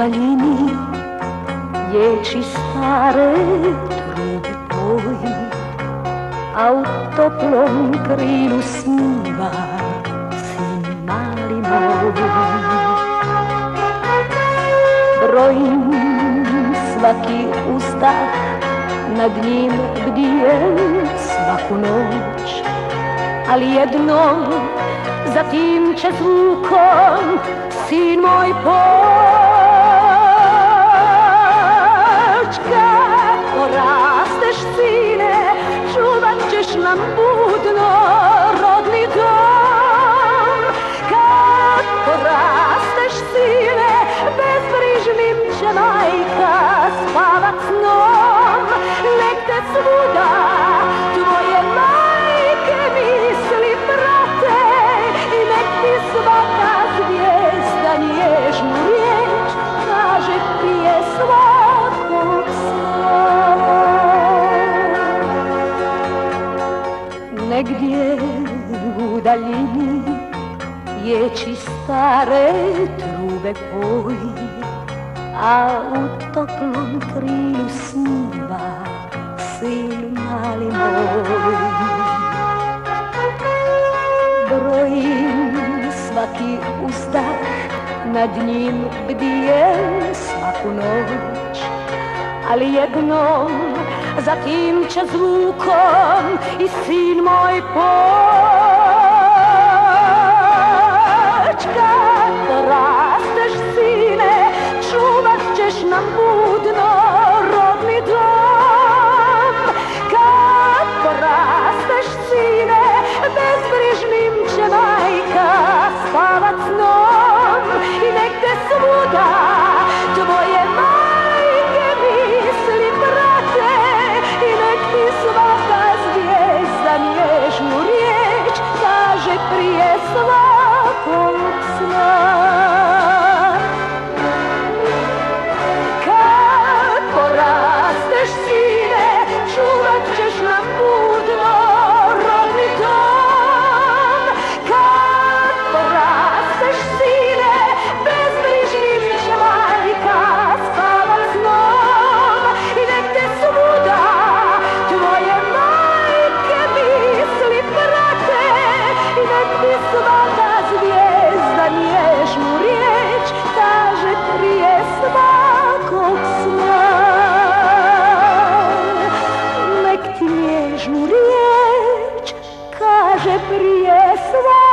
daljini riječi stare trube tvoji, a u toplom krilu sniva sin mali moj. Brojim svaki uzdah, nad njim bdijem svaku noć, ali jednom za tim će zvukom sin moj poć. Kako rasteš, sine, čuvat ćeš nam budno rodni dom. Kako rasteš, sine, bezbrižnim će majka spavat snom. Nek te svuda tvoje majke misli prate i nek ti svaka zvijezda nježnu riječ kaže prije svakog sna. Negdje u daljini riječi stare trube poji, a u toplom krilu sniva sin mali moj. Brojim svaki uzdah, nad njim bdijem svaku noć, ali jednom za tim će zvukom i sin moj poć. Kako rasteš, sine, čuvat ćeš nam budno rodni dom. Kako rasteš, sine, bezbrižnim će majka spavat snom. I nek te svuda tvoje majke misli prate i nek ti svaka zvijezda nježnu riječ kaže prije svakog sna. Kako rasteš, sine, čuvat ćeš nam budno rodni dom. Kako rasteš, sine, bezbrižnim će majka spavat snom. I nek te svuda tvoje majke misli prate i nek ti svaka zvijezda nježnu riječ kaže prije svakog sna. Nek ti nježnu riječ kaže prije svakog